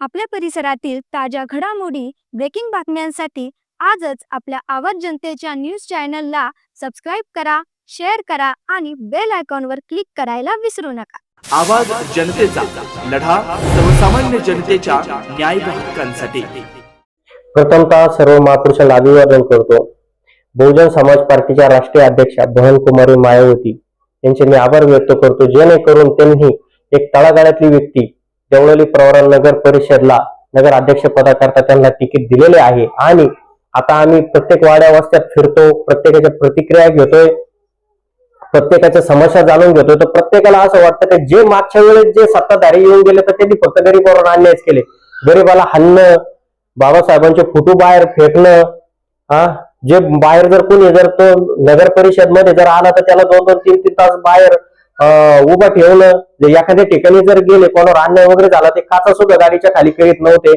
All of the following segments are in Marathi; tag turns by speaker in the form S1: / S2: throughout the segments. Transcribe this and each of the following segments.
S1: आपल्या परिसरातील ताज्या घडामोडी, ब्रेकिंग बातम्यांसाठी आजच आपल्या आवाज जनतेच्या न्यूज चॅनलला सबस्क्राईब करा, शेअर करा आणि बेल आयकॉनवर क्लिक करायला विसरू नका.
S2: आवाज जनतेचा लढा सर्वसामान्य जनतेच्या न्याय हक्कांसाठी.
S3: प्रथमतः सर्व महापुरुषांना अभिवादन करतो. बहुजन समाज पार्टीच्या राष्ट्रीय अध्यक्षा बहन कुमारी मायावती यांचे मी आभार व्यक्त करतो, जेणेकरून त्यांनी एक तळागाळातली व्यक्ती देवळाली प्रवरा नगर परिषदला नगर अध्यक्ष पदाकरता त्यांना तिकीट दिलेले आहे. आणि आता आम्ही प्रत्येक वाड्या वस्त्यात फिरतो, प्रत्येकाच्या प्रतिक्रिया घेतोय, प्रत्येकाच्या समस्या जाणून घेतोय. तर प्रत्येकाला असं वाटतं की जे मागच्या वेळेस जे सत्ताधारी येऊन गेले तर त्यांनी फक्त गरीबावर अन्यायच केले. गरीबाला हाणणं, बाबासाहेबांचे फोटो बाहेर फेकणं, जे बाहेर जर कोणी जर तो नगर परिषद मध्ये जर आला तर त्याला 2-2, 3-3 तास बाहेर उभं ठेवणं. एखाद्या ठिकाणी जर गेले, कोणावर अन्याय वगैरे झाला, ते काचा सुद्धा गाडीच्या खाली करीत नव्हते.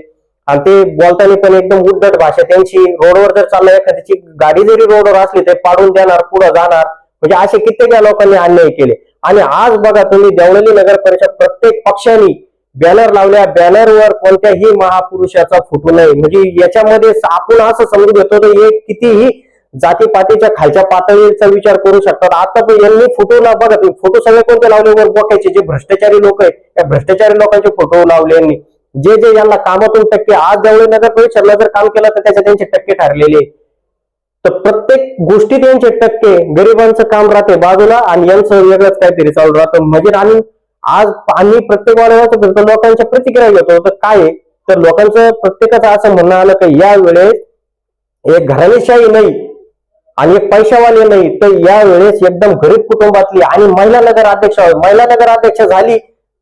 S3: आणि ते बोलताना पण एकदम उद्धट भाषा त्यांची. रोडवर जर चाललं, एखाद्याची गाडी जरी रोडवर असली तर पाडून देणार, पुढे जाणार. म्हणजे असे कित्येक लोकांनी अन्याय केले. आणि आज बघा तुम्ही, देवळाली नगर परिषद प्रत्येक पक्षाने बॅनर लावल्या, बॅनरवर कोणत्याही महापुरुषाचा फोटो नाही. म्हणजे याच्यामध्ये आपण असं समजून घेतो तर हे कितीही जातीपातीच्या खालच्या पातळीचा विचार करू शकतात. आता पण यांनी फोटोला बघा, फोटो सगळे कोणते लावले, वर बोकायचे जे भ्रष्टाचारी लोक आहेत त्या भ्रष्टाचारी लोकांचे फोटो लावले यांनी. जे यांना कामातून टक्के, आज देवळाली नगर परिषदला जर काम केलं तर त्याचे त्यांचे टक्के ठरलेले. तर प्रत्येक गोष्टी त्यांचे टक्के, गरिबांचं काम राहते बाजूला आणि यांचं वेगळंच काहीतरी चालू राहतं. म्हणजे आम्ही प्रत्येक वाड्यावर लोकांच्या प्रतिक्रिया घेतो. तर काय तर लोकांचं प्रत्येकाचं असं म्हणणं आलं की या वेळेस एक घराणेशाही नाही आणि एक पैशावाले नाही, तर यावेळेस एकदम गरीब कुटुंबातली आणि महिला नगर अध्यक्ष झाली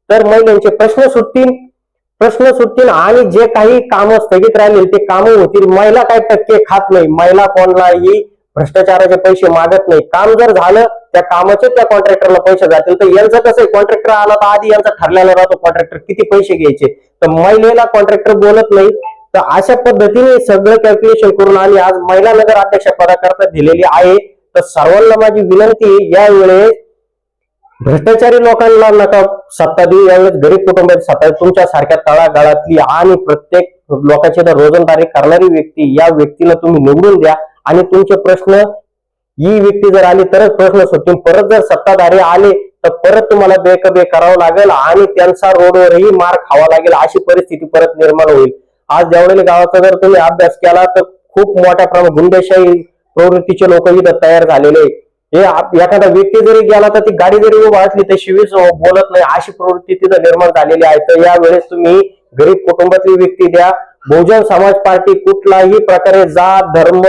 S3: तर महिलांचे प्रश्न सुटतील आणि जे काही कामं स्थगित राहिले ते कामं होतील. महिला काय टक्के खात नाही, महिला कोणालाही भ्रष्टाचाराचे पैसे मागत नाही. काम जर झालं त्या कामाचे त्या कॉन्ट्रॅक्टरला पैसे जातील. तर यांचं कसं, कॉन्ट्रॅक्टर आला तर आधी यांचा ठरलेला राहतो कॉन्ट्रॅक्टर किती पैसे घ्यायचे, तर महिलेला कॉन्ट्रॅक्टर बोलत नाही. तर अशा पद्धतीने सगळं कॅल्क्युलेशन करून आणि आज महिला नगर अध्यक्ष पदाकरता दिलेली आहे. तर सर्वांना माझी विनंती, यावेळेस भ्रष्टाचारी लोकांना नका सत्ता देऊ, यावेळेस गरीब कुटुंबात सत्ता, तुमच्या सारख्या तळागाळातली आणि प्रत्येक लोकांची रोजंदारी करणारी व्यक्ती, या व्यक्तीला तुम्ही निवडून द्या. आणि तुमचे प्रश्न, ही व्यक्ती जर आली तरच प्रश्न सुटतील. परत जर सत्ताधारी आले तर परत तुम्हाला बेकबे करावं लागेल आणि त्यांचा रोडवरही मार खावा लागेल. अशी परिस्थिती परत निर्माण होईल. आज देवळाली गावाचा जर तुम्ही अभ्यास केला तर खूप मोठ्या प्रमाणात गुंडेशाही प्रवृत्तीचे लोक इथं तयार झालेले. हे एखादा व्यक्ती जरी गेला तर ती गाडी जरी उभा असली तर शिवीच बोलत नाही, अशी प्रवृत्ती तिथं निर्माण झालेली आहे. तर यावेळेस तुम्ही गरीब कुटुंबातली व्यक्ती द्या. बहुजन समाज पार्टी कुठलाही प्रकारे जात, धर्म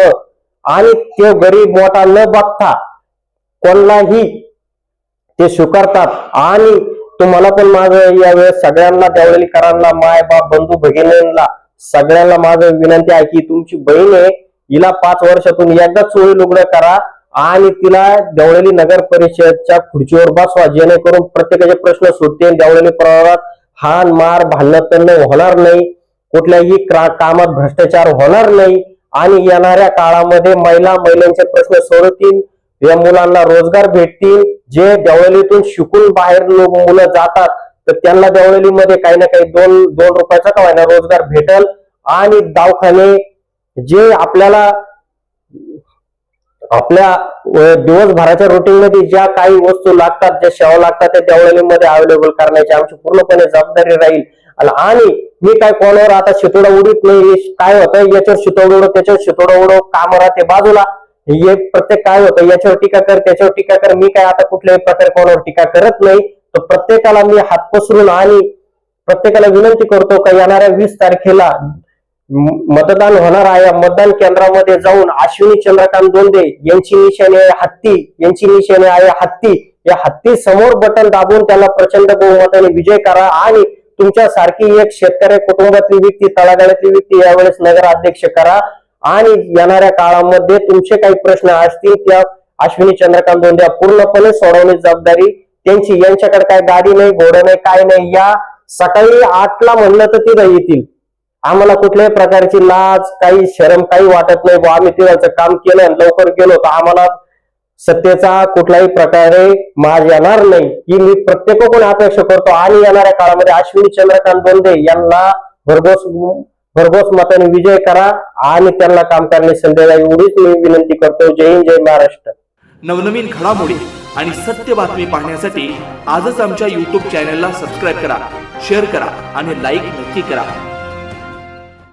S3: आणि ते गरीब मोठा न बघता कोणालाही ते स्वीकारतात. आणि तुम्हाला पण माझं यावेळेस सगळ्यांना, देवळालीकरांना, माय बाप, बंधू भगिनींना सगळ्यांना माझं विनंती आहे की तुमची बहीण आहे, हिला 5 वर्षातून एकदा चोळी लुगडं करा आणि तिला देवळाली नगर परिषदच्या खुर्चीवर बसवा, जेणेकरून प्रत्येकाचे प्रश्न सुटतील. देवळाली प्रवारात हान मार, भांडण होणार नाही, कुठल्याही कामात भ्रष्टाचार होणार नाही आणि येणाऱ्या काळामध्ये महिलांचे प्रश्न सोडवतील. या मुलांना रोजगार भेटतील. जे देवळालीतून शिकून बाहेर मुलं जातात तर त्यांना देवळालीमध्ये काही ना काही 2 रुपयाचा का होईना रोजगार भेटल. आणि दवाखाने जे आपल्या दिवसभराच्या रुटीन मध्ये ज्या काही वस्तू लागतात, ज्या सेवा लागतात, त्या देवळालीमध्ये अवेलेबल करण्याची आमची पूर्णपणे जबाबदारी राहील. आणि मी काय कोणावर आता शितोडा उडीत नाही. काय होतं, याच्यावर शितोडा उडव, त्याच्यावर शितोडा उडव, काम राहते बाजूला. हे प्रत्येक काय होतं, याच्यावर टीका कर, त्याच्यावर टीका कर. मी काय आता कुठल्याही प्रकारे कोणावर टीका करत नाही. तर प्रत्येकाला मी हात पसरून आणि प्रत्येकाला विनंती करतो का येणाऱ्या 20 तारखेला मतदान होणार आहे. मतदान केंद्रामध्ये जाऊन अश्विनी चंद्रकांत दोंदे यांची निशाणी आहे हत्ती, या हत्ती समोर बटन दाबून त्याला प्रचंड बहुमताने विजय करा. आणि तुमच्यासारखी एक शेतकरी कुटुंबातली व्यक्ती, तळागाळातली व्यक्ती यावेळेस नगर अध्यक्ष करा. आणि येणाऱ्या काळामध्ये तुमचे काही प्रश्न असतील त्या अश्विनी चंद्रकांत दोंदे पूर्णपणे सोडवण्याची जबाबदारी त्यांची. यांच्याकडे काय गाडी नाही, घोडं नाही, काय नाही. या सकाळी 8ला म्हणलं तर तिथं येतील. आम्हाला कुठल्याही प्रकारची लाज, काही शरम काही वाटत नाही. आम्ही तिथं काम केलं आणि लवकर गेलो तर आम्हाला सत्तेचा कुठल्याही प्रकारे माज येणार नाही ही मी प्रत्येकाकडून अपेक्षा करतो. आणि येणाऱ्या काळामध्ये अश्विनी चंद्रकांत दोंदे यांना भरघोस मताने विजय करा आणि त्यांना काम करण्याची संधी द्या, एवढीच मी विनंती करतो. जय हिंद, जय महाराष्ट्र.
S2: नवनवीन घडामोडी आणि सत्य बातमी पाहण्यासाठी आजच आमच्या YouTube चॅनलला सबस्क्राईब करा, शेअर करा आणि लाईक नक्की करा.